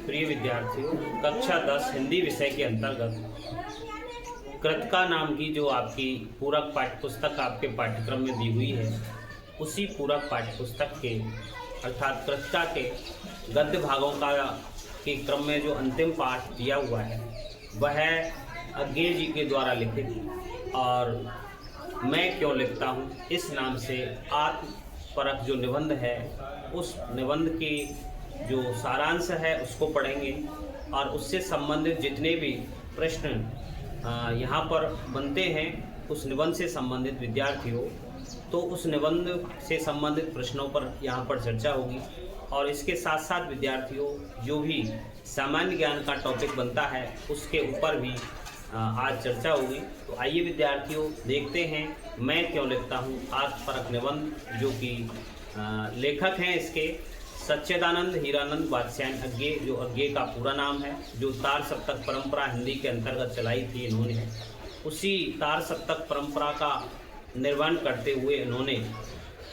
प्रिय विद्यार्थियों, कक्षा 10 हिंदी विषय के अंतर्गत कृतिका नाम की जो आपकी पूरक पाठ्य पुस्तक आपके पाठ्यक्रम में दी हुई है, उसी पूरक पाठ्य पुस्तक के अर्थात कृतिका के गद्य भागों का के क्रम में जो अंतिम पाठ दिया हुआ है वह अज्ञेय जी के द्वारा लिखित और मैं क्यों लिखता हूँ इस नाम से आत्मपरक जो निबंध है, उस निबंध की जो सारांश है उसको पढ़ेंगे और उससे संबंधित जितने भी प्रश्न यहाँ पर बनते हैं उस निबंध से संबंधित विद्यार्थियों, तो उस निबंध से संबंधित प्रश्नों पर यहाँ पर चर्चा होगी। और इसके साथ साथ विद्यार्थियों जो भी सामान्य ज्ञान का टॉपिक बनता है उसके ऊपर भी आज चर्चा होगी। तो आइए विद्यार्थियों देखते हैं मैं क्यों लिखता हूँ आत्मपरक निबंध, जो कि लेखक हैं इसके सच्चिदानंद हीरानंद वात्स्यायन अज्ञेय, जो अज्ञेय का पूरा नाम है, जो तार सप्तक परंपरा हिंदी के अंतर्गत चलाई थी इन्होंने, उसी तार सप्तक परंपरा का निर्वहन करते हुए इन्होंने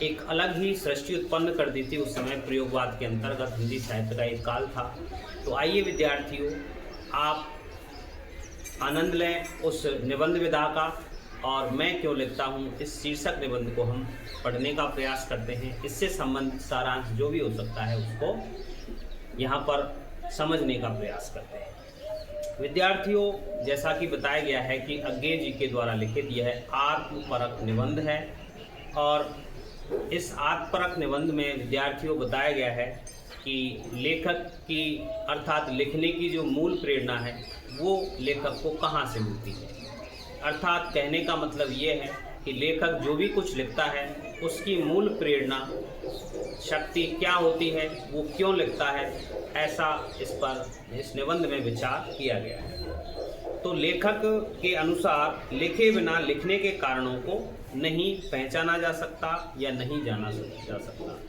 एक अलग ही सृष्टि उत्पन्न कर दी थी। उस समय प्रयोगवाद के अंतर्गत हिंदी साहित्य का एक काल था। तो आइए विद्यार्थियों आप आनंद लें उस निबंध विधा का, और मैं क्यों लिखता हूँ इस शीर्षक निबंध को हम पढ़ने का प्रयास करते हैं। इससे संबंधित सारांश जो भी हो सकता है उसको यहाँ पर समझने का प्रयास करते हैं। विद्यार्थियों जैसा कि बताया गया है कि अज्ञेय जी के द्वारा लिखित यह आत्मपरक निबंध है, और इस आत्मपरक निबंध में विद्यार्थियों बताया गया है कि लेखक की अर्थात लिखने की जो मूल प्रेरणा है वो लेखक को कहाँ से मिलती है। अर्थात कहने का मतलब ये है कि लेखक जो भी कुछ लिखता है उसकी मूल प्रेरणा शक्ति क्या होती है, वो क्यों लिखता है, ऐसा इस पर इस निबंध में विचार किया गया है। तो लेखक के अनुसार लिखे बिना लिखने के कारणों को नहीं पहचाना जा सकता या नहीं जाना जा सकता।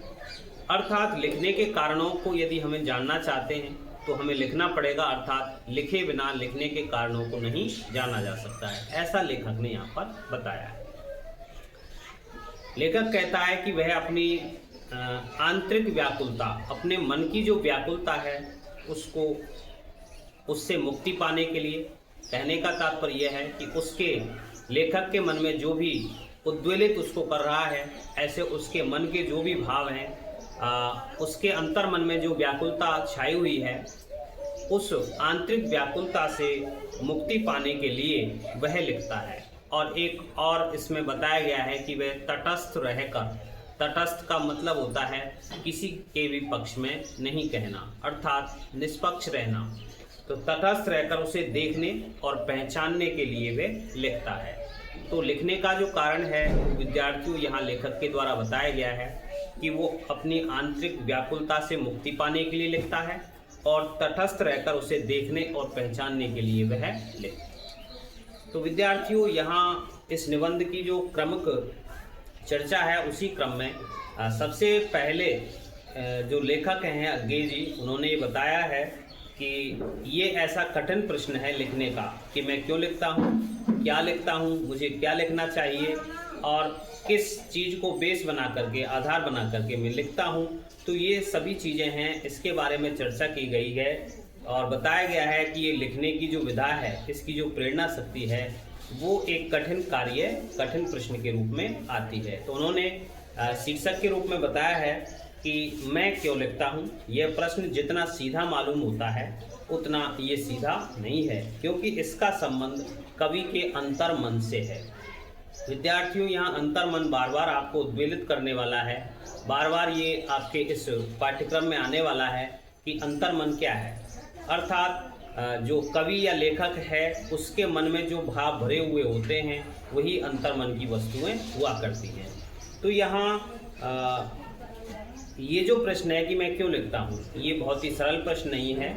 अर्थात लिखने के कारणों को यदि हमें जानना चाहते हैं तो हमें लिखना पड़ेगा, अर्थात लिखे बिना लिखने के कारणों को नहीं जाना जा सकता है, ऐसा लेखक ने यहाँ पर बताया है। लेखक कहता है कि वह अपनी आंतरिक व्याकुलता, अपने मन की जो व्याकुलता है उससे मुक्ति पाने के लिए, कहने का तात्पर्य यह है कि उसके लेखक के मन में जो भी उद्वेलित उसको कर रहा है, ऐसे उसके मन के जो भी भाव हैं, उसके अंतर मन में जो व्याकुलता छाई हुई है, उस आंतरिक व्याकुलता से मुक्ति पाने के लिए वह लिखता है। और एक और इसमें बताया गया है कि वह तटस्थ रहकर, तटस्थ का मतलब होता है किसी के भी पक्ष में नहीं कहना, अर्थात निष्पक्ष रहना। तो तटस्थ रहकर उसे देखने और पहचानने के लिए वह लिखता है। तो लिखने का जो कारण है विद्यार्थियों यहाँ लेखक के द्वारा बताया गया है कि वो अपनी आंतरिक व्याकुलता से मुक्ति पाने के लिए लिखता है और तटस्थ रहकर उसे देखने और पहचानने के लिए वह लिखता है। तो विद्यार्थियों यहाँ इस निबंध की जो क्रमिक चर्चा है उसी क्रम में सबसे पहले जो लेखक हैं अज्ञेय जी, उन्होंने ये बताया है कि ये ऐसा कठिन प्रश्न है लिखने का कि मैं क्यों लिखता हूँ, क्या लिखता हूँ, मुझे क्या लिखना चाहिए और किस चीज़ को बेस बना करके, आधार बना करके मैं लिखता हूँ। तो ये सभी चीज़ें हैं, इसके बारे में चर्चा की गई है और बताया गया है कि ये लिखने की जो विधा है, इसकी जो प्रेरणा शक्ति है वो एक कठिन कार्य, कठिन प्रश्न के रूप में आती है। तो उन्होंने शीर्षक के रूप में बताया है कि मैं क्यों लिखता हूँ। यह प्रश्न जितना सीधा मालूम होता है उतना ये सीधा नहीं है, क्योंकि इसका संबंध कवि के अंतर मन से है। विद्यार्थियों यहाँ अंतर मन बार बार आपको उद्वेलित करने वाला है, बार बार ये आपके इस पाठ्यक्रम में आने वाला है कि अंतर मन क्या है। अर्थात जो कवि या लेखक है उसके मन में जो भाव भरे हुए होते हैं वही अंतर मन की वस्तुएं हुआ करती हैं। तो यहाँ ये जो प्रश्न है कि मैं क्यों लिखता हूँ, ये बहुत ही सरल प्रश्न नहीं है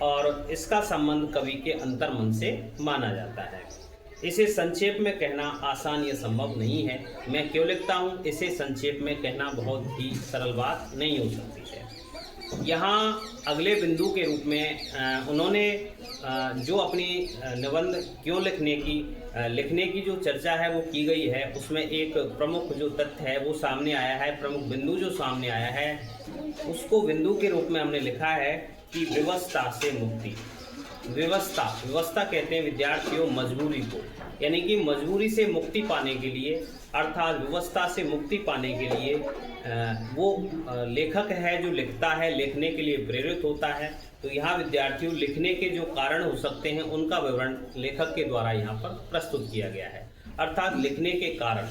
और इसका संबंध कवि के अंतर मन से माना जाता है। इसे संक्षेप में कहना आसान या संभव नहीं है। मैं क्यों लिखता हूँ, इसे संक्षेप में कहना बहुत ही सरल बात नहीं हो सकती है। यहाँ अगले बिंदु के रूप में उन्होंने जो अपनी निबंध क्यों लिखने की जो चर्चा है वो की गई है, उसमें एक प्रमुख जो तथ्य है वो सामने आया है, प्रमुख बिंदु जो सामने आया है उसको बिंदु के रूप में हमने लिखा है कि विवशता से मुक्ति। व्यवस्था कहते हैं विद्यार्थियों मजबूरी को, यानी कि मजबूरी से मुक्ति पाने के लिए, अर्थात व्यवस्था से मुक्ति पाने के लिए वो लेखक है जो लिखता है, लिखने के लिए प्रेरित होता है। तो यहाँ विद्यार्थियों लिखने के जो कारण हो सकते हैं उनका विवरण लेखक के द्वारा यहाँ पर प्रस्तुत किया गया है। अर्थात लिखने के कारण,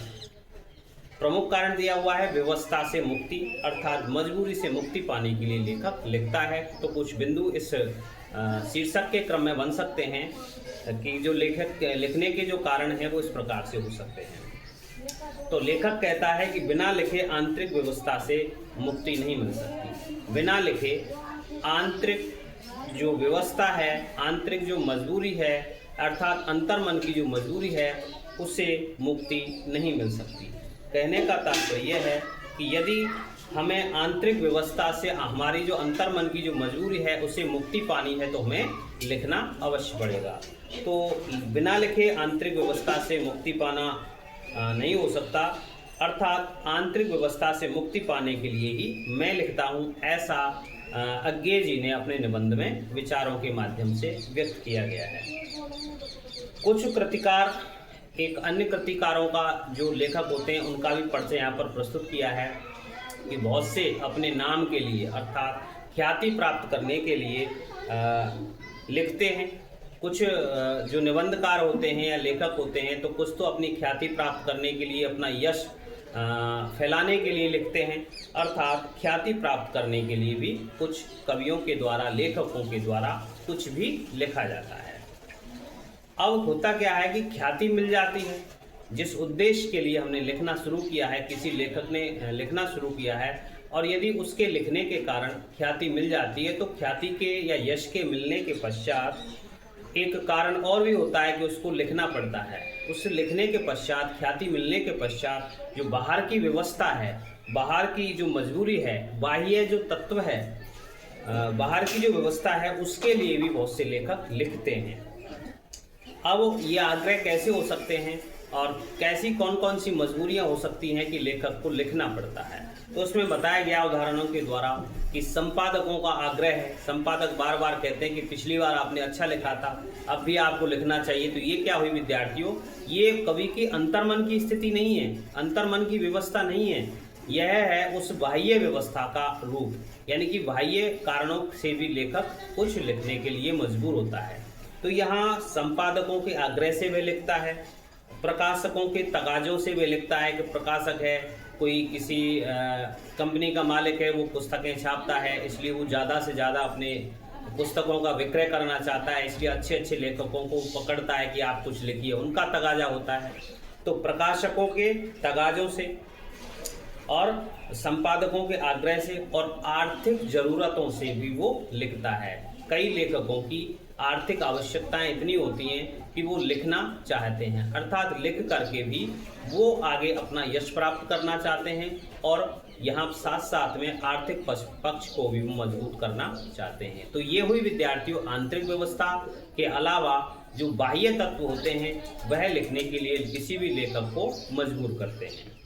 प्रमुख कारण दिया हुआ है व्यवस्था से मुक्ति, अर्थात मजबूरी से मुक्ति पाने के लिए लेखक लिखता है। तो कुछ बिंदु इस शीर्षक के क्रम में बन सकते हैं कि जो लेखक लिखने के जो कारण हैं वो इस प्रकार से हो सकते हैं। तो लेखक कहता है कि बिना लिखे आंतरिक व्यवस्था से मुक्ति नहीं मिल सकती। बिना लिखे आंतरिक जो व्यवस्था है, आंतरिक जो मजबूरी है, अर्थात अंतर्मन की जो मजबूरी है, उससे मुक्ति नहीं मिल सकती। कहने का तात्पर्य यह है कि यदि हमें आंतरिक व्यवस्था से, हमारी जो अंतर्मन की जो मजबूरी है उससे मुक्ति पानी है, तो हमें लिखना अवश्य पड़ेगा। तो बिना लिखे आंतरिक व्यवस्था से मुक्ति पाना नहीं हो सकता, अर्थात आंतरिक व्यवस्था से मुक्ति पाने के लिए ही मैं लिखता हूँ, ऐसा अज्ञे जी ने अपने निबंध में विचारों के माध्यम से व्यक्त किया गया है। कुछ कृतिकार, एक अन्य कृतिकारों का जो लेखक होते हैं उनका भी परिचय यहाँ पर प्रस्तुत किया है कि बहुत से अपने नाम के लिए, अर्थात ख्याति प्राप्त करने के लिए लिखते हैं। कुछ जो निबंधकार होते हैं या लेखक होते हैं तो कुछ तो अपनी ख्याति प्राप्त करने के लिए, अपना यश फैलाने के लिए लिखते हैं, अर्थात ख्याति प्राप्त करने के लिए भी कुछ कवियों के द्वारा, लेखकों के द्वारा कुछ भी लिखा जाता है। अब होता क्या है कि ख्याति मिल जाती है, जिस उद्देश्य के लिए हमने लिखना शुरू किया है, किसी लेखक ने लिखना शुरू किया है, और यदि उसके लिखने के कारण ख्याति मिल जाती है तो ख्याति के या यश के मिलने के पश्चात एक कारण और भी होता है कि उसको लिखना पड़ता है। उस लिखने के पश्चात, ख्याति मिलने के पश्चात जो बाहर की व्यवस्था है, बाहर की जो मजबूरी है, बाह्य जो तत्व है, बाहर की जो व्यवस्था है, उसके लिए भी बहुत से लेखक लिखते हैं। अब ये आग्रह कैसे हो सकते हैं और कैसी कौन कौन सी मजबूरियां हो सकती हैं कि लेखक को लिखना पड़ता है, तो उसमें बताया गया उदाहरणों के द्वारा कि संपादकों का आग्रह है। संपादक बार बार कहते हैं कि पिछली बार आपने अच्छा लिखा था, अब भी आपको लिखना चाहिए। तो ये क्या हुई विद्यार्थियों, ये कवि की अंतर्मन की स्थिति नहीं है, अंतर्मन की व्यवस्था नहीं है, यह है उस बाह्य व्यवस्था का रूप, यानी कि बाह्य कारणों से भी लेखक कुछ लिखने के लिए मजबूर होता है। तो यहाँ संपादकों के आग्रह से वह लिखता है, प्रकाशकों के तगाजों से वह लिखता है कि प्रकाशक है, कोई किसी कंपनी का मालिक है, वो पुस्तकें छापता है, इसलिए वो ज़्यादा से ज़्यादा अपने पुस्तकों का विक्रय करना चाहता है, इसलिए अच्छे अच्छे लेखकों को पकड़ता है कि आप कुछ लिखिए, उनका तगाजा होता है। तो प्रकाशकों के तगाजों से और संपादकों के आग्रह से और आर्थिक ज़रूरतों से भी वो लिखता है। कई लेखकों की आर्थिक आवश्यकताएं इतनी होती हैं कि वो लिखना चाहते हैं, अर्थात लिख करके भी वो आगे अपना यश प्राप्त करना चाहते हैं और यहाँ साथ साथ में आर्थिक पक्ष को भी मजबूत करना चाहते हैं। तो ये हुई विद्यार्थियों आंतरिक व्यवस्था के अलावा जो बाह्य तत्व होते हैं वह लिखने के लिए किसी भी लेखक को मजबूर करते हैं।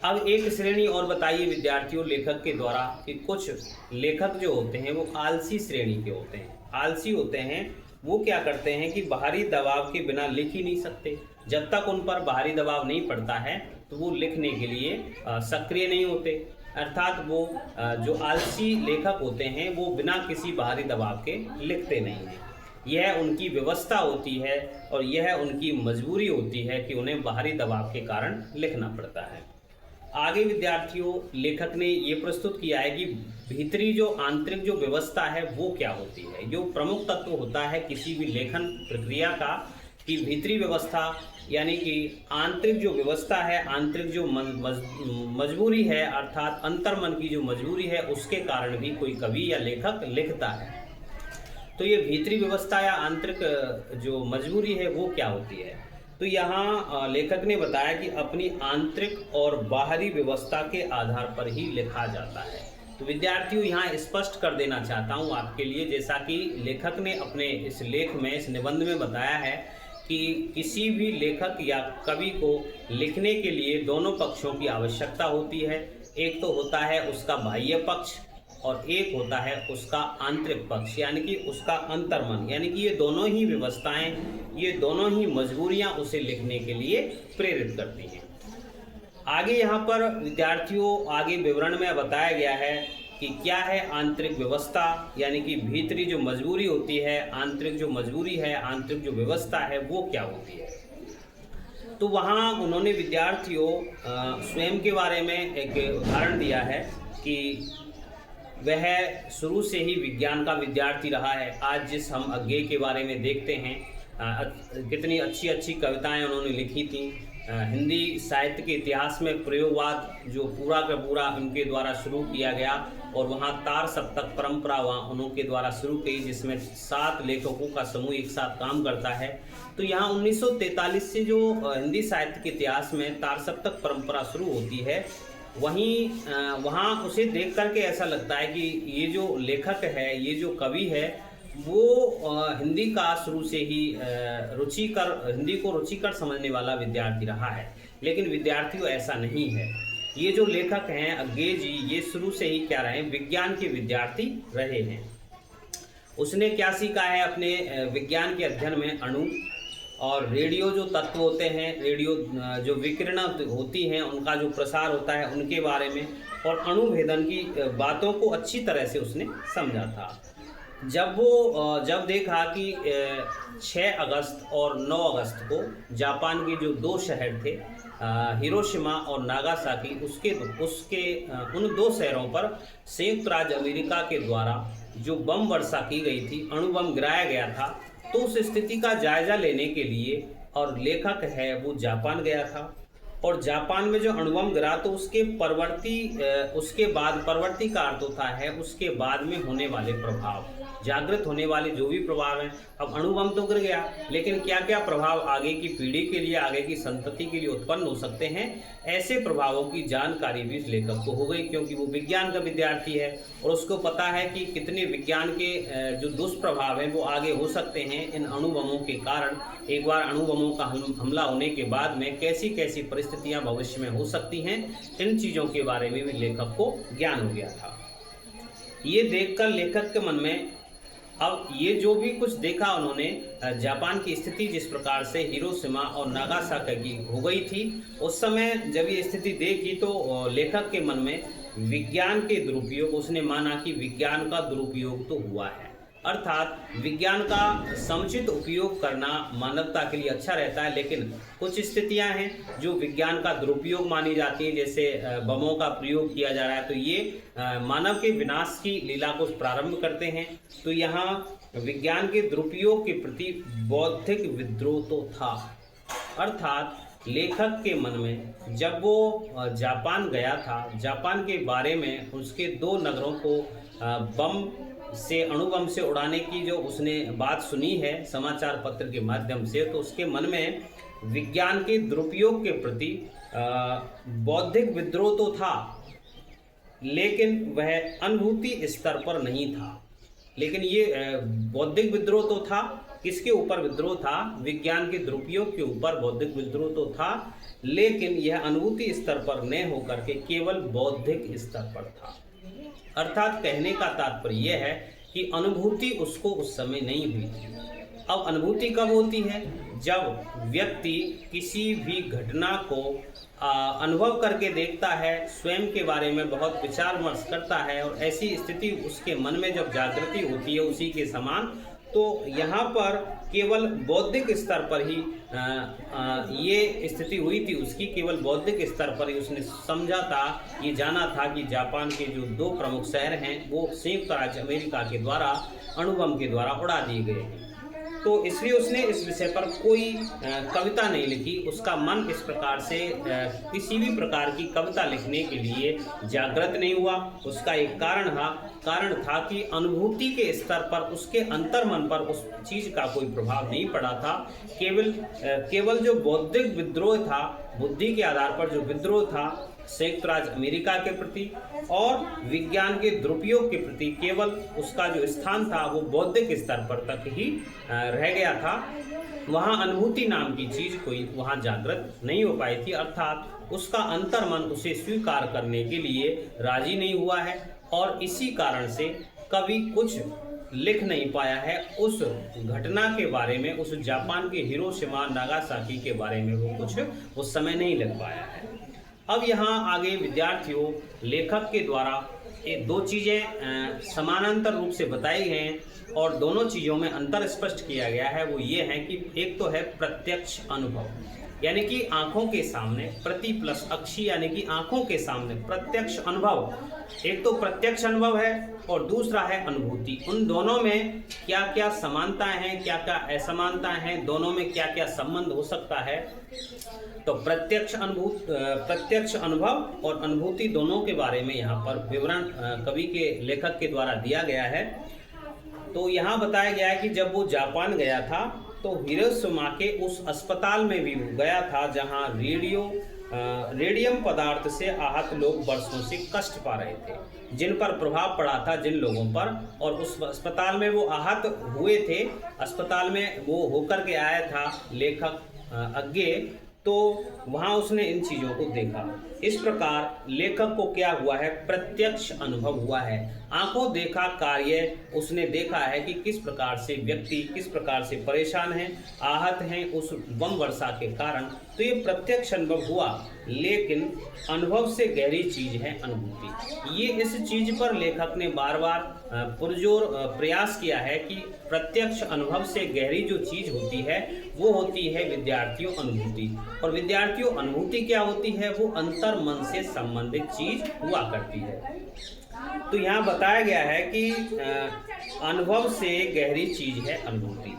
अब एक श्रेणी और बताइए विद्यार्थियों लेखक के द्वारा कि कुछ लेखक जो होते हैं वो आलसी श्रेणी के होते हैं। आलसी होते हैं, वो क्या करते हैं कि बाहरी दबाव के बिना लिख ही नहीं सकते। जब तक उन पर बाहरी दबाव नहीं पड़ता है तो वो लिखने के लिए सक्रिय नहीं होते, अर्थात वो जो आलसी लेखक होते हैं वो बिना किसी बाहरी दबाव के लिखते नहीं हैं। यह उनकी व्यवस्था होती है और यह उनकी मजबूरी होती है कि उन्हें बाहरी दबाव के कारण लिखना पड़ता है। आगे विद्यार्थियों लेखक ने ये प्रस्तुत किया है कि भीतरी जो आंतरिक जो व्यवस्था है वो क्या होती है। जो प्रमुख तत्व होता है किसी भी लेखन प्रक्रिया का कि भीतरी व्यवस्था, यानी कि आंतरिक जो व्यवस्था है, आंतरिक जो मजबूरी है, अर्थात अंतर्मन की जो मजबूरी है, उसके कारण भी कोई कवि या लेखक लिखता है। तो ये भीतरी व्यवस्था या आंतरिक जो मजबूरी है वो क्या होती है। तो यहाँ लेखक ने बताया कि अपनी आंतरिक और बाहरी व्यवस्था के आधार पर ही लिखा जाता है। तो विद्यार्थियों यहाँ स्पष्ट कर देना चाहता हूँ आपके लिए, जैसा कि लेखक ने अपने इस लेख में, इस निबंध में बताया है कि किसी भी लेखक या कवि को लिखने के लिए दोनों पक्षों की आवश्यकता होती है। एक तो होता है उसका बाह्य पक्ष और एक होता है उसका आंतरिक पक्ष, यानी कि उसका अंतर्मन, यानी कि ये दोनों ही व्यवस्थाएं, ये दोनों ही मजबूरियां उसे लिखने के लिए प्रेरित करती हैं। आगे यहाँ पर विद्यार्थियों आगे विवरण में बताया गया है कि क्या है आंतरिक व्यवस्था, यानी कि भीतरी जो मजबूरी होती है, आंतरिक जो मजबूरी है, आंतरिक जो व्यवस्था है वो क्या होती है। तो वहाँ उन्होंने विद्यार्थियों स्वयं के बारे में एक उदाहरण दिया है कि वह शुरू से ही विज्ञान का विद्यार्थी रहा है। आज जिस हम अज्ञेय के बारे में देखते हैं, कितनी अच्छी अच्छी कविताएं उन्होंने लिखी थी। हिंदी साहित्य के इतिहास में प्रयोगवाद जो पूरा का पूरा उनके द्वारा शुरू किया गया, और वहाँ तार सप्तक परंपरा वहाँ उनके द्वारा शुरू की, जिसमें 7 लेखकों का समूह एक साथ काम करता है। तो यहाँ 1943 से जो हिंदी साहित्य के इतिहास में तार सप्तक परंपरा शुरू होती है, वहीं वहाँ उसे देख करके ऐसा लगता है कि ये जो लेखक है, ये जो कवि है, वो हिंदी का शुरू से ही हिंदी को रुचिकर समझने वाला विद्यार्थी रहा है। लेकिन विद्यार्थियों ऐसा नहीं है। ये जो लेखक हैं अज्ञेय जी, ये शुरू से ही क्या रहे, विज्ञान के विद्यार्थी रहे हैं। उसने क्या सीखा है अपने विज्ञान के अध्ययन में? अणु और रेडियो जो तत्व होते हैं, रेडियो जो विकिरण होती हैं, उनका जो प्रसार होता है उनके बारे में, और अणुभेदन की बातों को अच्छी तरह से उसने समझा था। जब देखा कि 6 अगस्त और 9 अगस्त को जापान के जो 2 शहर थे, हिरोशिमा और नागासाकी, उन 2 शहरों पर संयुक्त राज्य अमेरिका के द्वारा जो बम वर्षा की गई थी, अणु बम गिराया गया था, तो उस स्थिति का जायजा लेने के लिए, और लेखक है वो जापान गया था, और जापान में जो अणुबम गिरा तो उसके परवर्ती का अर्थ होता है उसके बाद में होने वाले प्रभाव, जागृत होने वाले जो भी प्रभाव हैं। अब अणुबम तो गिर गया, लेकिन क्या क्या प्रभाव आगे की पीढ़ी के लिए, आगे की संतति के लिए उत्पन्न हो सकते हैं, ऐसे प्रभावों की जानकारी भी इस लेखक को हो गई, क्योंकि वो विज्ञान का विद्यार्थी है और उसको पता है कि कितने विज्ञान के जो दुष्प्रभाव हैं वो आगे हो सकते हैं इन अणुबमों के कारण। एक बार अणुबमों का हमला होने के बाद में कैसी कैसी परिस्थितियां भविष्य में हो सकती हैं, इन चीज़ों के बारे में भी लेखक को ज्ञान हो गया था। ये देखकर लेखक के मन में, अब ये जो भी कुछ देखा उन्होंने, जापान की स्थिति जिस प्रकार से हिरोशिमा और नागासाकी की हो गई थी, उस समय जब ये स्थिति देखी तो लेखक के मन में विज्ञान के दुरुपयोग, उसने माना कि विज्ञान का दुरुपयोग तो हुआ है, अर्थात विज्ञान का समुचित उपयोग करना मानवता के लिए अच्छा रहता है। लेकिन कुछ स्थितियां हैं जो विज्ञान का दुरुपयोग मानी जाती हैं, जैसे बमों का प्रयोग किया जा रहा है, तो ये मानव के विनाश की लीला को प्रारंभ करते हैं। तो यहाँ विज्ञान के दुरुपयोग के प्रति बौद्धिक विद्रोह तो था, अर्थात लेखक के मन में जब वो जापान गया था, जापान के बारे में उसके 2 नगरों को अणुबम से उड़ाने की जो उसने बात सुनी है समाचार पत्र के माध्यम से, तो उसके मन में विज्ञान के दुरुपयोग के प्रति बौद्धिक विद्रोह तो था, लेकिन वह अनुभूति स्तर पर नहीं था। लेकिन ये बौद्धिक विद्रोह तो था, किसके ऊपर विद्रोह था? विज्ञान के दुरुपयोग के ऊपर बौद्धिक विद्रोह तो था, लेकिन यह अनुभूति स्तर पर न होकर के केवल बौद्धिक स्तर पर था। अर्थात कहने का तात्पर्य यह है कि अनुभूति उसको उस समय नहीं हुई थी। अब अनुभूति कब होती है? जब व्यक्ति किसी भी घटना को अनुभव करके देखता है, स्वयं के बारे में बहुत विचार विमर्श करता है, और ऐसी स्थिति उसके मन में जब जागृति होती है उसी के समान, तो यहाँ पर केवल बौद्धिक स्तर पर ही ये स्थिति हुई थी उसकी, केवल बौद्धिक स्तर पर ही उसने समझा था, ये जाना था कि जापान के जो 2 प्रमुख शहर हैं वो संयुक्त राज्य अमेरिका के द्वारा अणुबम के द्वारा उड़ा दिए गए हैं। तो इसलिए उसने इस विषय पर कोई कविता नहीं लिखी। उसका मन इस प्रकार से किसी भी प्रकार की कविता लिखने के लिए जागृत नहीं हुआ। उसका एक कारण था कि अनुभूति के स्तर पर, उसके अंतर्मन पर उस चीज का कोई प्रभाव नहीं पड़ा था। केवल जो बौद्धिक विद्रोह था बुद्धि के आधार पर जो विद्रोह था संयुक्त राज्य अमेरिका के प्रति और विज्ञान के दुरुपयोग के प्रति, केवल उसका जो स्थान था वो बौद्धिक स्तर पर तक ही रह गया था। वहाँ अनुभूति नाम की चीज कोई वहाँ जागृत नहीं हो पाई थी, अर्थात उसका अंतर्मन उसे स्वीकार करने के लिए राजी नहीं हुआ है और इसी कारण से कभी कुछ लिख नहीं पाया है उस घटना के बारे में, उस जापान के हिरोशिमा नागासाकी के बारे में वो कुछ उस समय नहीं लिख पाया है। अब यहाँ आगे विद्यार्थियों लेखक के द्वारा ये दो चीज़ें समानांतर रूप से बताई हैं और दोनों चीज़ों में अंतर स्पष्ट किया गया है। वो ये है कि एक तो है प्रत्यक्ष अनुभव, यानी कि आंखों के सामने, प्रति प्लस अक्षी यानी कि आंखों के सामने प्रत्यक्ष अनुभव। एक तो प्रत्यक्ष अनुभव है और दूसरा है अनुभूति। उन दोनों में क्या क्या समानताएं हैं, क्या क्या असमानताएं हैं, दोनों में क्या क्या संबंध हो सकता है। तो प्रत्यक्ष अनुभव और अनुभूति दोनों के बारे में यहाँ पर विवरण कवि के लेखक के द्वारा दिया गया है। तो यहाँ बताया गया है कि जब वो जापान गया था तो हिरोशिमा के उस अस्पताल में भी गया था जहाँ रेडियम पदार्थ से आहत लोग वर्षों से कष्ट पा रहे थे, जिन पर प्रभाव पड़ा था जिन लोगों पर, और उस अस्पताल में वो आहत हुए थे। अस्पताल में वो होकर के आया था लेखक अज्ञे, तो वहाँ उसने इन चीज़ों को देखा। इस प्रकार लेखक को क्या हुआ है, प्रत्यक्ष अनुभव हुआ है। आंखों देखा कार्य उसने देखा है कि किस प्रकार से व्यक्ति किस प्रकार से परेशान हैं, आहत हैं उस बम वर्षा के कारण। तो ये प्रत्यक्ष अनुभव हुआ, लेकिन अनुभव से गहरी चीज है अनुभूति। ये इस चीज पर लेखक ने बार बार पुरजोर प्रयास किया है कि प्रत्यक्ष अनुभव से गहरी जो चीज होती है वो होती है विद्यार्थियों अनुभूति। और विद्यार्थियों अनुभूति क्या होती है, वो अंतर मन से संबंधित चीज हुआ करती है। तो यहाँ बताया गया है कि अनुभव से गहरी चीज है अनुभूति।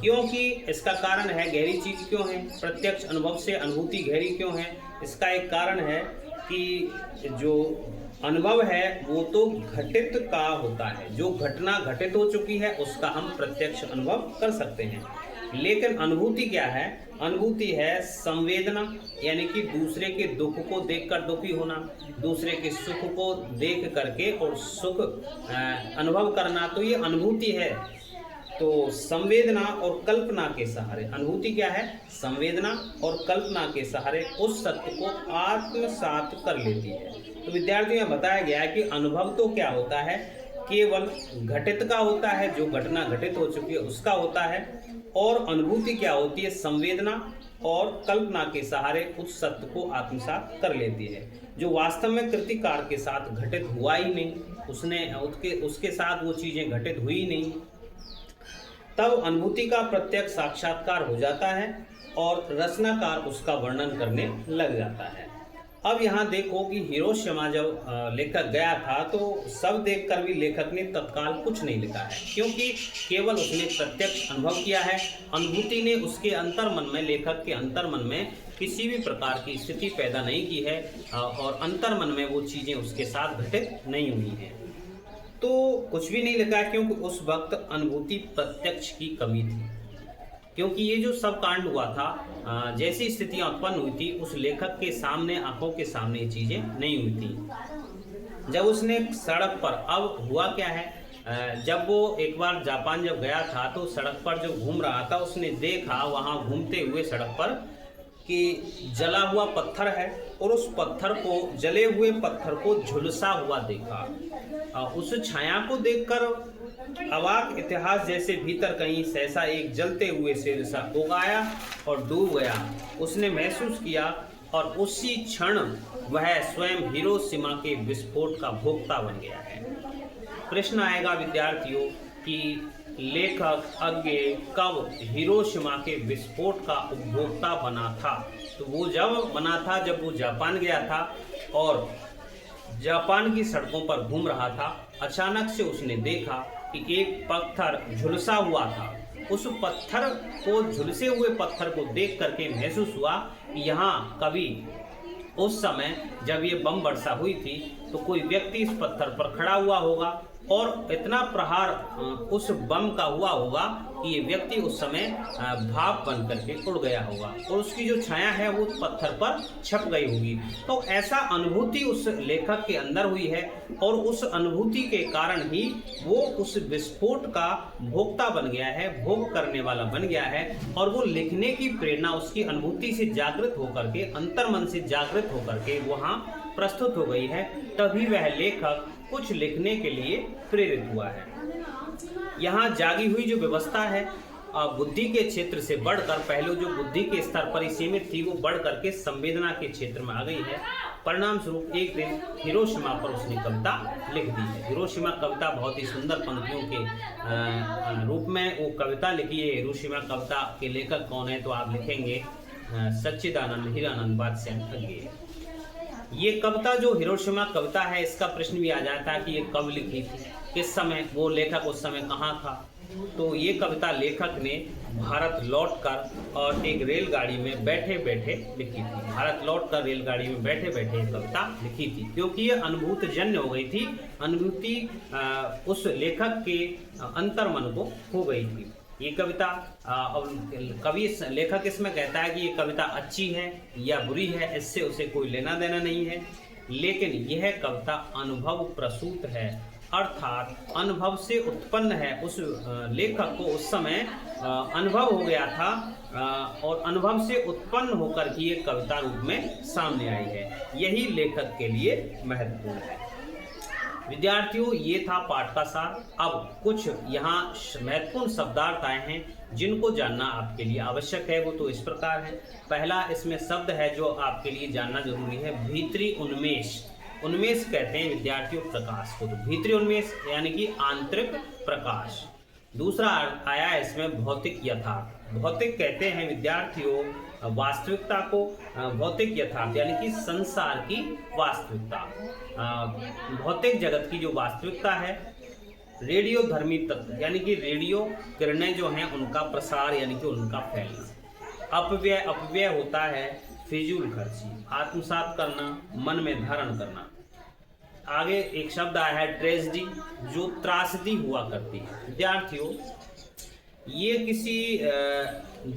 क्योंकि इसका कारण है, गहरी चीज क्यों है, प्रत्यक्ष अनुभव से अनुभूति गहरी क्यों है, इसका एक कारण है कि जो अनुभव है वो तो घटित का होता है, जो घटना घटित हो चुकी है उसका हम प्रत्यक्ष अनुभव कर सकते हैं। लेकिन अनुभूति क्या है, अनुभूति है संवेदना, यानी कि दूसरे के दुख को देखकर दुखी होना, दूसरे के सुख को देख करके और सुख अनुभव करना, तो ये अनुभूति है। तो संवेदना और कल्पना के सहारे, अनुभूति क्या है, संवेदना और कल्पना के सहारे उस सत्य को आत्मसात कर लेती है। तो विद्यार्थियों में बताया गया है कि अनुभव तो क्या होता है, केवल घटित का होता है, जो घटना घटित हो चुकी है उसका होता है, और अनुभूति क्या होती है, संवेदना और कल्पना के सहारे उस सत्य को आत्मसात कर लेती है, जो वास्तव में कृतिकार के साथ घटित हुआ ही नहीं, उसके साथ वो चीजें घटित हुई नहीं। तब अनुभूति का प्रत्यक्ष साक्षात्कार हो जाता है और रचनाकार उसका वर्णन करने लग जाता है। अब यहाँ देखो कि हिरोशिमा जब लेखक गया था तो सब देखकर भी लेखक ने तत्काल कुछ नहीं लिखा है, क्योंकि केवल उसने प्रत्यक्ष अनुभव किया है। अनुभूति ने उसके अंतर्मन में, लेखक के अंतर्मन में किसी भी प्रकार की स्थिति पैदा नहीं की है और अंतर्मन में वो चीज़ें उसके साथ घटित नहीं हुई हैं। तो कुछ भी नहीं लिखा है, क्योंकि उस वक्त अनुभूति प्रत्यक्ष की कमी थी। क्योंकि ये जो सब कांड हुआ था, जैसी स्थितियां उत्पन्न हुई थी उस लेखक के सामने, आंखों के सामने ये चीजें नहीं हुई थी। जब उसने सड़क पर, अब हुआ क्या है, जब वो एक बार जापान जब गया था तो सड़क पर जो घूम रहा था उसने देखा वहां घूमते हुए सड़क पर कि जला हुआ पत्थर है और उस पत्थर को, जले हुए पत्थर को झुलसा हुआ देखा। उस छाया को देखकर अवाक इतिहास जैसे भीतर कहीं सहसा एक जलते हुए सिर सा उगाया और डूब गया। उसने महसूस किया और उसी क्षण वह स्वयं हिरोशिमा के विस्फोट का भोक्ता बन गया है। प्रश्न आएगा विद्यार्थियों कि लेखक अज्ञे कब हिरोशिमा के विस्फोट का उपभोक्ता बना था। तो वो जब बना था जब वो जापान गया था और जापान की सड़कों पर घूम रहा था। अचानक से उसने देखा कि एक पत्थर झुलसा हुआ था। उस पत्थर को, झुलसे हुए पत्थर को देख करके महसूस हुआ कि यहाँ कभी उस समय जब ये बम वर्षा हुई थी तो कोई व्यक्ति इस पत्थर पर खड़ा हुआ होगा और इतना प्रहार उस बम का हुआ होगा कि ये व्यक्ति उस समय भाप बन करके उड़ गया होगा और उसकी जो छाया है वो पत्थर पर छप गई होगी। तो ऐसा अनुभूति उस लेखक के अंदर हुई है और उस अनुभूति के कारण ही वो उस विस्फोट का भोक्ता बन गया है, भोग करने वाला बन गया है और वो लिखने की प्रेरणा उसकी अनुभूति से जागृत होकर के, अंतर्मन से जागृत होकर के वहाँ प्रस्तुत हो गई है। तभी वह लेखक कुछ लिखने के लिए प्रेरित हुआ है। यहाँ जागी हुई जो व्यवस्था है बुद्धि के क्षेत्र से बढ़कर, पहले जो बुद्धि के स्तर पर ही सीमित थी वो बढ़ करके संवेदना के क्षेत्र में आ गई है। परिणाम स्वरूप एक दिन हिरोशिमा पर उसने कविता लिख दी है। हिरोशिमा कविता बहुत ही सुंदर पंक्तियों के रूप में वो कविता लिखी है। हिरोशिमा कविता के लेखक कौन है तो आप लिखेंगे सच्चिदानंद हीरानंद बादशाह ठगे। ये कविता जो हिरोशिमा कविता है इसका प्रश्न भी आ जाता है कि ये कब लिखी थी, किस समय, वो लेखक उस समय कहाँ था। तो ये कविता लेखक ने भारत लौटकर और एक रेलगाड़ी में बैठे बैठे लिखी थी। भारत लौटकर रेलगाड़ी में बैठे बैठे ये कविता लिखी थी क्योंकि ये अनुभूत जन्य हो गई थी। अनुभूति उस लेखक के अंतर्मन को हो गई थी। ये कविता कवि लेखक इसमें कहता है कि ये कविता अच्छी है या बुरी है, इससे उसे कोई लेना देना नहीं है, लेकिन यह कविता अनुभव प्रसूत है, अर्थात अनुभव से उत्पन्न है। उस लेखक को उस समय अनुभव हो गया था और अनुभव से उत्पन्न होकर की ये कविता रूप में सामने आई है। यही लेखक के लिए महत्वपूर्ण है। विद्यार्थियों, ये था पाठ का सार। अब कुछ यहाँ महत्वपूर्ण शब्दार्थ आए हैं जिनको जानना आपके लिए आवश्यक है। वो तो इस प्रकार है। पहला इसमें शब्द है जो आपके लिए जानना जरूरी है, भीतरी उन्मेष। उन्मेष कहते हैं विद्यार्थियों प्रकाश को, तो भीतरी उन्मेष यानी कि आंतरिक प्रकाश। दूसरा आया है इसमें भौतिक यथार्थ। भौतिक कहते हैं विद्यार्थियों वास्तविकता को, भौतिक यथार्थ यानी कि संसार की वास्तविकता, भौतिक जगत की जो वास्तविकता है। रेडियो धर्मी तत्व यानी कि रेडियो किरणें जो हैं उनका प्रसार यानी कि उनका फैलना। अपव्यय, अपव्यय होता है फिजूल खर्ची, आत्मसात करना, मन में धारण करना। आगे एक शब्द आया है ट्रेजेडी, जो त्रासदी हुआ करती है। विद्यार्थियों, ये किसी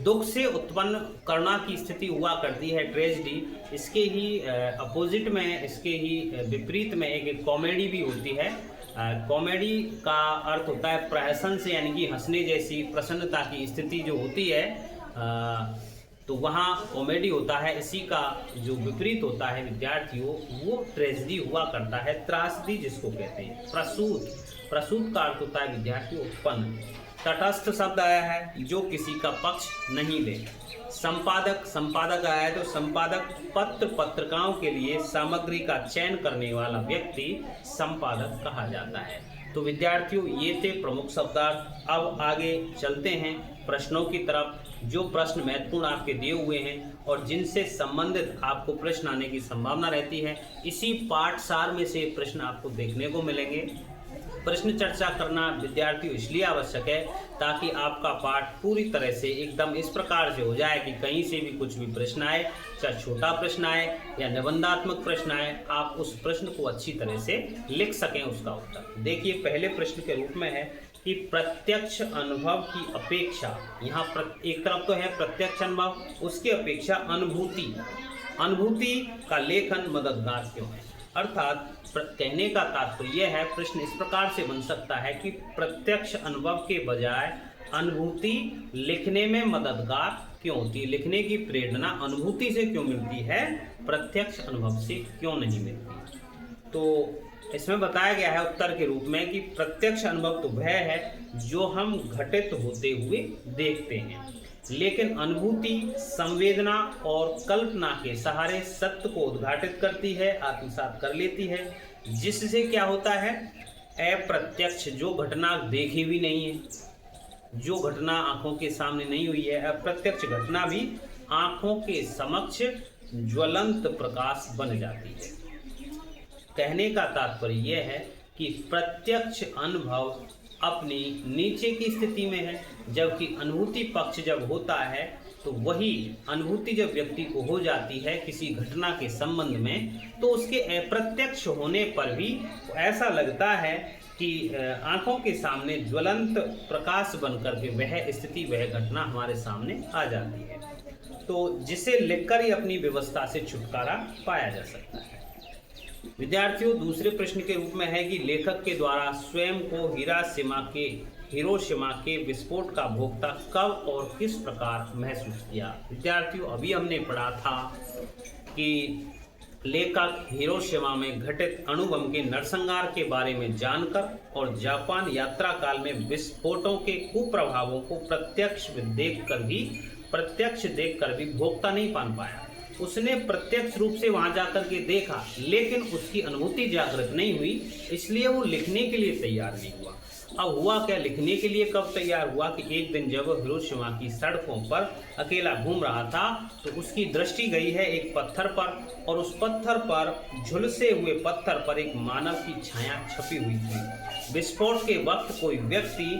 दुख से उत्पन्न करुणा की स्थिति हुआ करती है, ट्रेजेडी। इसके ही अपोजिट में, इसके ही विपरीत में एक कॉमेडी भी होती है। कॉमेडी का अर्थ होता है प्रहसन से यानी कि हंसने जैसी, प्रसन्नता की स्थिति जो होती है, तो वहाँ कॉमेडी होता है। इसी का जो विपरीत होता है विद्यार्थियों वो ट्रेजेडी हुआ करता है, त्रासदी जिसको कहते हैं। प्रसूत, प्रसूत का अर्थ होता है विद्यार्थियों उत्पन्न। तटस्थ शब्द आया है जो किसी का पक्ष नहीं ले। संपादक, संपादक आया है तो संपादक पत्र पत्रिकाओं के लिए सामग्री का चयन करने वाला व्यक्ति संपादक कहा जाता है। तो विद्यार्थियों ये थे प्रमुख शब्दार्थ। अब आगे चलते हैं प्रश्नों की तरफ। जो प्रश्न महत्वपूर्ण आपके दिए हुए हैं और जिनसे संबंधित आपको प्रश्न आने की संभावना रहती है, इसी पाठसार में से प्रश्न आपको देखने को मिलेंगे। प्रश्न चर्चा करना विद्यार्थियों इसलिए आवश्यक है ताकि आपका पाठ पूरी तरह से एकदम इस प्रकार से हो जाए कि कहीं से भी कुछ भी प्रश्न आए, चाहे छोटा प्रश्न आए या निबंधात्मक प्रश्न आए, आप उस प्रश्न को अच्छी तरह से लिख सकें उसका उत्तर। देखिए पहले प्रश्न के रूप में है कि प्रत्यक्ष अनुभव की अपेक्षा, यहाँ एक तरफ तो है प्रत्यक्ष अनुभव, उसकी अपेक्षा अनुभूति, अनुभूति का लेखन मददगार क्यों है। अर्थात कहने का तात्पर्य यह है, प्रश्न इस प्रकार से बन सकता है कि प्रत्यक्ष अनुभव के बजाय अनुभूति लिखने में मददगार क्यों होती है, लिखने की प्रेरणा अनुभूति से क्यों मिलती है, प्रत्यक्ष अनुभव से क्यों नहीं मिलती। तो इसमें बताया गया है उत्तर के रूप में कि प्रत्यक्ष अनुभव तो वह है जो हम घटित होते हुए देखते हैं, लेकिन अनुभूति संवेदना और कल्पना के सहारे सत्य को उद्घाटित करती है, आत्मसात कर लेती है, जिससे क्या होता है, अप्रत्यक्ष जो घटना देखी भी नहीं है, जो घटना आंखों के सामने नहीं हुई है, अप्रत्यक्ष घटना भी आंखों के समक्ष ज्वलंत प्रकाश बन जाती है। कहने का तात्पर्य यह है कि प्रत्यक्ष अनुभव अपनी नीचे की स्थिति में है, जबकि अनुभूति पक्ष जब होता है तो वही अनुभूति जब व्यक्ति को हो जाती है किसी घटना के संबंध में, तो उसके अप्रत्यक्ष होने पर भी ऐसा लगता है कि आंखों के सामने ज्वलंत प्रकाश बनकर के वह स्थिति, वह घटना हमारे सामने आ जाती है। तो जिसे लिखकर ही अपनी व्यवस्था से छुटकारा पाया जा सकता है। विद्यार्थियों, दूसरे प्रश्न के रूप में है कि लेखक के द्वारा स्वयं को हिरोशिमा के विस्फोट का भोक्ता कब और किस प्रकार महसूस किया। विद्यार्थियों, अभी हमने पढ़ा था कि लेखक हिरोशिमा में घटित अणुबम के नरसंहार के बारे में जानकर और जापान यात्रा काल में विस्फोटों के कुप्रभावों को प्रत्यक्ष देखकर भी भोगता नहीं पान पाया। उसने प्रत्यक्ष रूप से वहां जाकर के देखा, लेकिन उसकी अनुभूति जागृत नहीं हुई, इसलिए वो लिखने के लिए तैयार नहीं हुआ। अब हुआ क्या, लिखने के लिए कब तैयार हुआ कि एक दिन जब हिरोशिमा की सड़कों पर अकेला घूम रहा था तो उसकी दृष्टि गई है एक पत्थर पर, और उस पत्थर पर, झुलसे हुए पत्थर पर एक मानव की छाया छपी हुई थी। विस्फोट के वक्त कोई व्यक्ति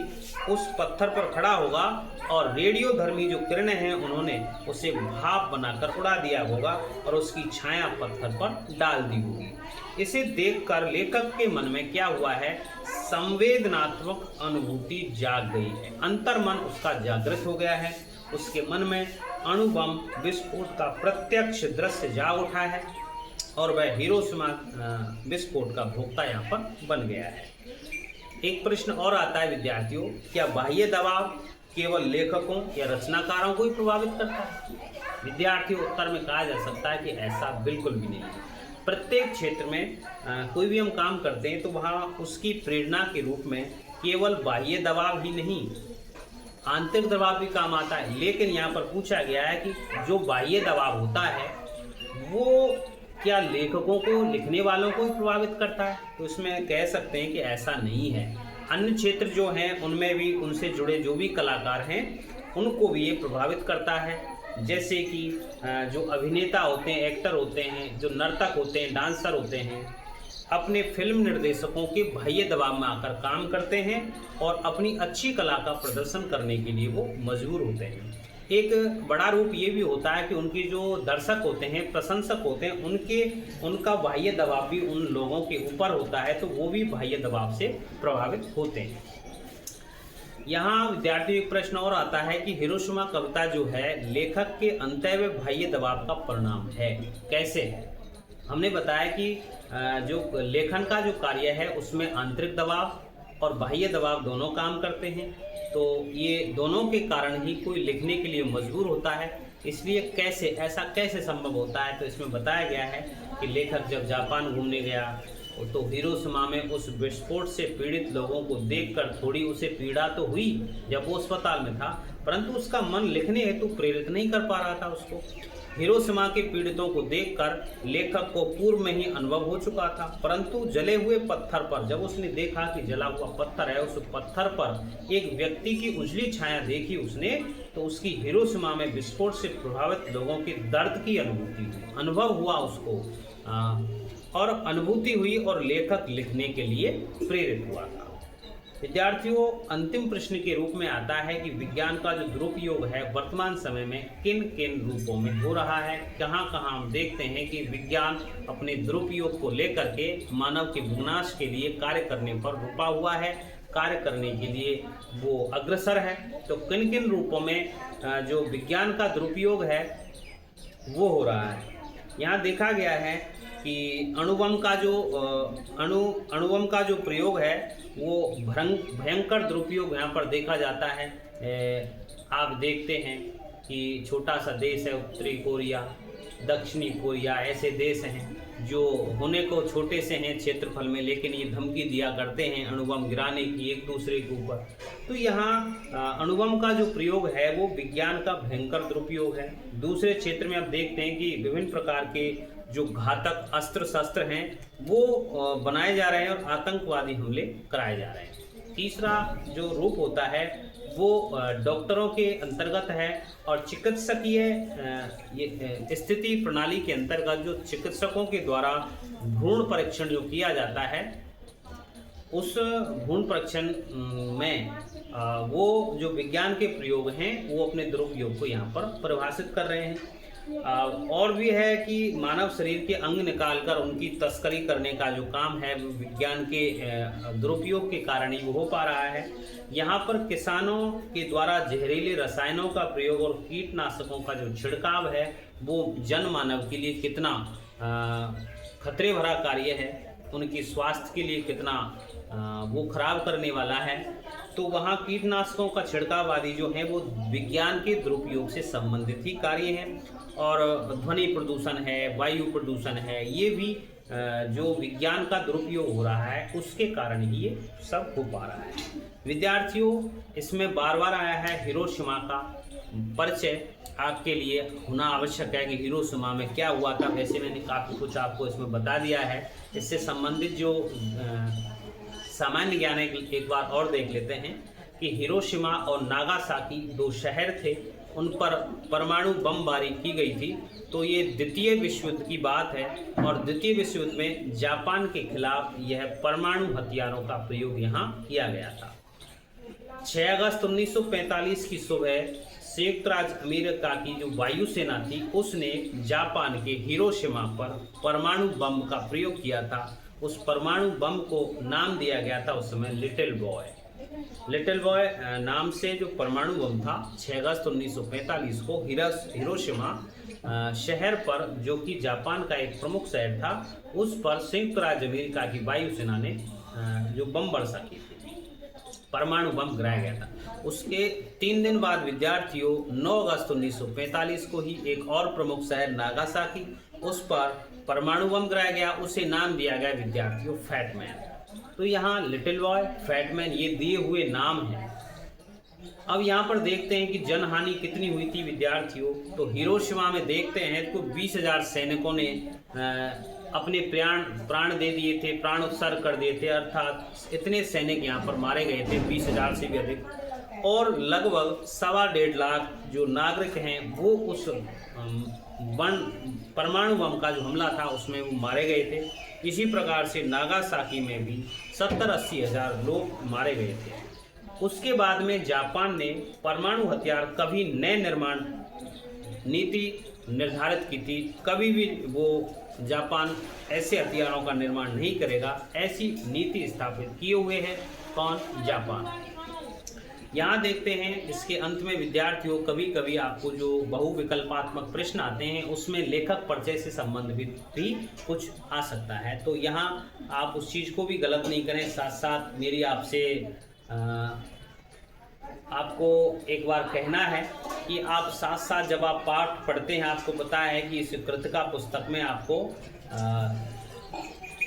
उस पत्थर पर खड़ा होगा और रेडियोधर्मी जो किरणें हैं उन्होंने उसे भाप बनाकर उड़ा दिया होगा और उसकी छाया पत्थर पर डाल दी होगी। इसे देखकर लेखक के मन में क्या हुआ है, संवेदनात्मक अनुभूति जाग गई है, अंतर्मन उसका जागृत हो गया है। उसके मन में अणुबम विस्फोट का प्रत्यक्ष दृश्य जाग उठा है और वह हिरोशिमा विस्फोट का भोक्ता यहाँ पर बन गया है। एक प्रश्न और आता है विद्यार्थियों, क्या बाह्य दबाव केवल लेखकों या रचनाकारों को ही प्रभावित करता है? विद्यार्थियों, उत्तर में कहा जा सकता है कि ऐसा बिल्कुल भी नहीं है। प्रत्येक क्षेत्र में कोई भी हम काम करते हैं तो वहाँ उसकी प्रेरणा के रूप में केवल बाह्य दबाव ही नहीं, आंतरिक दबाव भी काम आता है। लेकिन यहाँ पर पूछा गया है कि जो बाह्य दबाव होता है वो क्या लेखकों को, लिखने वालों को ही प्रभावित करता है? तो इसमें कह सकते हैं कि ऐसा नहीं है। अन्य क्षेत्र जो हैं उनमें भी उनसे जुड़े जो भी कलाकार हैं उनको भी ये प्रभावित करता है। जैसे कि जो अभिनेता होते हैं, एक्टर होते हैं, जो नर्तक होते हैं, डांसर होते हैं, अपने फिल्म निर्देशकों के बाह्य दबाव में आकर काम करते हैं और अपनी अच्छी कला का प्रदर्शन करने के लिए वो मजबूर होते हैं। एक बड़ा रूप ये भी होता है कि उनके जो दर्शक होते हैं, प्रशंसक होते हैं, उनका बाह्य दबाव भी उन लोगों के ऊपर होता है, तो वो भी बाह्य दबाव से प्रभावित होते हैं। यहाँ विद्यार्थी एक प्रश्न और आता है कि हिरोशिमा कविता जो है लेखक के अंतर्य बाह्य दबाव का परिणाम है। कैसे? हमने बताया कि जो लेखन का जो कार्य है उसमें आंतरिक दबाव और बाह्य दबाव दोनों काम करते हैं, तो ये दोनों के कारण ही कोई लिखने के लिए मजबूर होता है। इसलिए ऐसा कैसे संभव होता है, तो इसमें बताया गया है कि लेखक जब जापान घूमने गया तो हिरोशिमा में उस विस्फोट से पीड़ित लोगों को देखकर थोड़ी उसे पीड़ा तो हुई जब वो अस्पताल में था, परंतु उसका मन लिखने हेतु प्रेरित नहीं कर पा रहा था उसको। हिरोशिमा के पीड़ितों को देखकर लेखक को पूर्व में ही अनुभव हो चुका था, परंतु जले हुए पत्थर पर जब उसने देखा कि जला हुआ पत्थर है, उस पत्थर पर एक व्यक्ति की उजली छाया देखी उसने, तो उसकी हिरोशिमा में विस्फोट से प्रभावित लोगों के दर्द की अनुभव हुआ उसको, और अनुभूति हुई और लेखक लिखने के लिए प्रेरित हुआ था। विद्यार्थियों, अंतिम प्रश्न के रूप में आता है कि विज्ञान का जो दुरुपयोग है वर्तमान समय में किन किन रूपों में हो रहा है। कहाँ कहाँ हम देखते हैं कि विज्ञान अपने दुरुपयोग को लेकर के मानव के विनाश के लिए कार्य करने पर रुका हुआ है, कार्य करने के लिए वो अग्रसर है। तो किन किन रूपों में जो विज्ञान का दुरुपयोग है वो हो रहा है। यहाँ देखा गया है कि अणुबम का जो प्रयोग है वो भयंकर दुरुपयोग यहाँ पर देखा जाता है। आप देखते हैं कि छोटा सा देश है उत्तरी कोरिया, दक्षिणी कोरिया, ऐसे देश हैं जो होने को छोटे से हैं क्षेत्रफल में, लेकिन ये धमकी दिया करते हैं अणुबम गिराने की एक दूसरे के ऊपर। तो यहाँ अणुबम का जो प्रयोग है वो विज्ञान का भयंकर दुरुपयोग है। दूसरे क्षेत्र में आप देखते हैं कि विभिन्न प्रकार के जो घातक अस्त्र शस्त्र हैं वो बनाए जा रहे हैं और आतंकवादी हमले कराए जा रहे हैं। तीसरा जो रूप होता है वो डॉक्टरों के अंतर्गत है और चिकित्सकीय स्थिति प्रणाली के अंतर्गत जो चिकित्सकों के द्वारा भ्रूण परीक्षण जो किया जाता है, उस भ्रूण परीक्षण में वो जो विज्ञान के प्रयोग हैं वो अपने दुरुपयोग को यहाँ पर परिभाषित कर रहे हैं। और भी है कि मानव शरीर के अंग निकालकर उनकी तस्करी करने का जो काम है वो विज्ञान के दुरुपयोग के कारण ही वो हो पा रहा है। यहाँ पर किसानों के द्वारा जहरीले रसायनों का प्रयोग और कीटनाशकों का जो छिड़काव है वो जनमानव के लिए कितना खतरे भरा कार्य है, उनकी स्वास्थ्य के लिए कितना वो खराब करने वाला है। तो वहाँ कीटनाशकों का छिड़काव आदि जो है वो विज्ञान के दुरुपयोग से संबंधित ही कार्य हैं। और ध्वनि प्रदूषण है, वायु प्रदूषण है, ये भी जो विज्ञान का दुरुपयोग हो रहा है उसके कारण ही ये सब हो पा रहा है। विद्यार्थियों, इसमें बार बार आया है हिरोशिमा का परिचय आपके लिए होना आवश्यक है कि हिरोशिमा में क्या हुआ था। वैसे मैंने काफ़ी कुछ आपको इसमें बता दिया है। इससे संबंधित जो सामान्य ज्ञान एक बार और देख लेते हैं कि हिरोशिमा और नागासाकी दो शहर थे, उन पर परमाणु बमबारी की गई थी। तो ये द्वितीय विश्व युद्ध की बात है और द्वितीय विश्व युद्ध में जापान के खिलाफ यह परमाणु हथियारों का प्रयोग यहाँ किया गया था। 6 अगस्त 1945 की सुबह संयुक्त राज्य अमेरिका की जो वायुसेना थी उसने जापान के हिरोशिमा पर परमाणु बम का प्रयोग किया था। उस परमाणु बम को नाम दिया गया था उस समय लिटिल बॉय। लिटिल बॉय नाम से जो परमाणु बम था 6 अगस्त 1945 को हिरोशिमा शहर पर, जो कि जापान का एक प्रमुख शहर था, उस पर संयुक्त राज्य अमेरिका की वायुसेना ने जो बम वर्षा की थी, परमाणु बम गिराया गया था। उसके 3 दिन बाद विद्यार्थियों 9 अगस्त 1945 को ही एक और प्रमुख शहर नागासाकी, उस पर परमाणु बम गिराया गया। उसे नाम दिया गया विद्यार्थियों फैटमैन। तो यहाँ लिटिल बॉय, फैटमैन ये दिए हुए नाम हैं। अब यहाँ पर देखते हैं कि जनहानि कितनी हुई थी विद्यार्थियों। तो हिरोशिमा में देखते हैं तो 20,000 सैनिकों ने अपने प्राण दे दिए थे, प्राण उत्सर्ग कर दिए थे, अर्थात इतने सैनिक यहाँ पर मारे गए थे, 20,000 से भी अधिक। और लगभग 1.25 लाख जो नागरिक हैं वो उस परमाणु बम का जो हमला था उसमें वो मारे गए थे। इसी प्रकार से नागासाकी में भी 70-80 हज़ार लोग मारे गए थे। उसके बाद में जापान ने परमाणु हथियार कभी नए निर्माण नीति निर्धारित की थी, कभी भी वो जापान ऐसे हथियारों का निर्माण नहीं करेगा, ऐसी नीति स्थापित किए हुए है। कौन? जापान। यहाँ देखते हैं इसके अंत में विद्यार्थियों, कभी कभी आपको जो बहुविकल्पात्मक प्रश्न आते हैं उसमें लेखक परिचय से संबंधित भी कुछ आ सकता है। तो यहाँ आप उस चीज़ को भी गलत नहीं करें। साथ साथ मेरी आपसे आपको एक बार कहना है कि आप साथ साथ जब आप पाठ पढ़ते हैं, आपको पता है कि इस कृतिका पुस्तक में आपको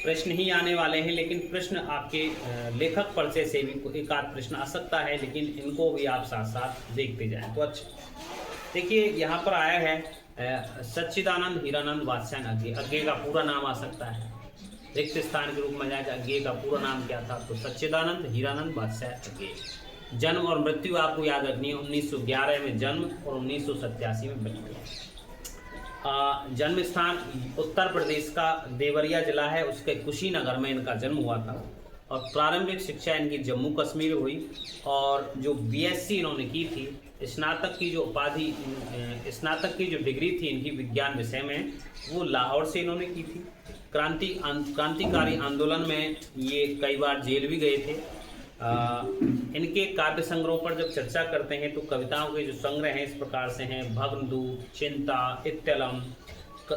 प्रश्न ही आने वाले हैं, लेकिन प्रश्न आपके लेखक परिचय से भी एक आध प्रश्न आ सकता है, लेकिन इनको भी आप साथ साथ देखते जाएं तो अच्छा। देखिए यहाँ पर आया है सच्चिदानंद हीरानंद वात्स्यायन अज्ञे। अज्ञे का पूरा नाम आ सकता है, रिक्त स्थान के रूप में जाएगा। अज्ञे का पूरा नाम क्या था? तो सच्चिदानंद हीरानंद वात्स्यायन अज्ञे। जन्म और मृत्यु आपको याद रखनी है। 1911 में जन्म और 1987 में मृत्यु। जन्म स्थान उत्तर प्रदेश का देवरिया जिला है, उसके कुशीनगर में इनका जन्म हुआ था। और प्रारंभिक शिक्षा इनकी जम्मू कश्मीर हुई और जो बीएससी इन्होंने की थी, स्नातक की जो उपाधि, स्नातक की जो डिग्री थी इनकी विज्ञान विषय में, वो लाहौर से इन्होंने की थी। क्रांतिकारी आंदोलन में ये कई बार जेल भी गए थे। इनके काव्य संग्रहों पर जब चर्चा करते हैं तो कविताओं के जो संग्रह हैं इस प्रकार से हैं: भग्नदूत, चिंता, इत्यलम,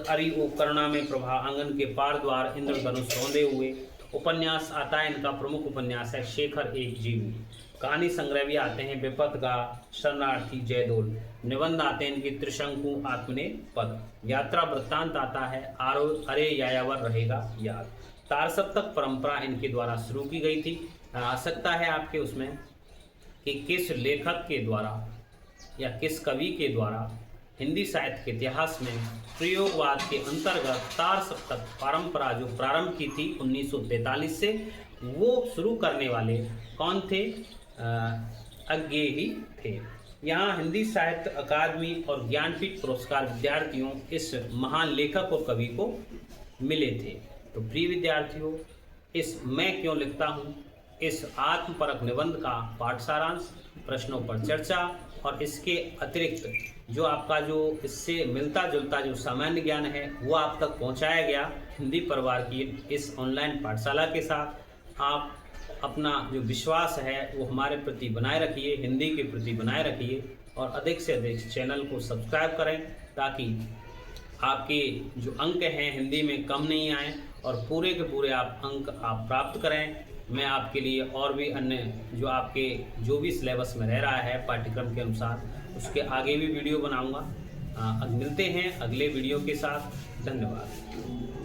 अरिओ, करुणा में प्रभा, आंगन के पार द्वार, इंद्रधनुष रौंदे हुए। उपन्यास आता है, इनका प्रमुख उपन्यास है शेखर एक जीव। कहानी संग्रह भी आते हैं: विपतगा, शरणार्थी, जयदोल। निबंध आते हैं इनकी त्रिशंकु, आत्मने पद। यात्रा वृत्तांत आता है, अरे यायावर रहेगा याद। तार सप्तक परंपरा इनके द्वारा शुरू की गई थी। आ सकता है आपके उसमें कि किस लेखक के द्वारा या किस कवि के द्वारा हिंदी साहित्य के इतिहास में प्रयोगवाद के अंतर्गत तार सप्तक परंपरा जो प्रारंभ की थी 1943 से, वो शुरू करने वाले कौन थे? अज्ञे ही थे। यहाँ हिंदी साहित्य अकादमी और ज्ञानपीठ पुरस्कार विद्यार्थियों इस महान लेखक और कवि को मिले थे। तो प्रिय विद्यार्थियों, इस मैं क्यों लिखता हूँ इस आत्मपरक निबंध का पाठ सारांश, प्रश्नों पर चर्चा और इसके अतिरिक्त जो आपका जो इससे मिलता जुलता जो सामान्य ज्ञान है वो आप तक पहुंचाया गया हिंदी परिवार की इस ऑनलाइन पाठशाला के साथ। आप अपना जो विश्वास है वो हमारे प्रति बनाए रखिए, हिंदी के प्रति बनाए रखिए और अधिक से अधिक चैनल को सब्सक्राइब करें ताकि आपके जो अंक हैं हिंदी में कम नहीं आए और पूरे के पूरे आप अंक आप प्राप्त करें। मैं आपके लिए और भी अन्य जो आपके जो भी सिलेबस में रह रहा है पाठ्यक्रम के अनुसार उसके आगे भी वीडियो बनाऊंगा। मिलते हैं अगले वीडियो के साथ। धन्यवाद।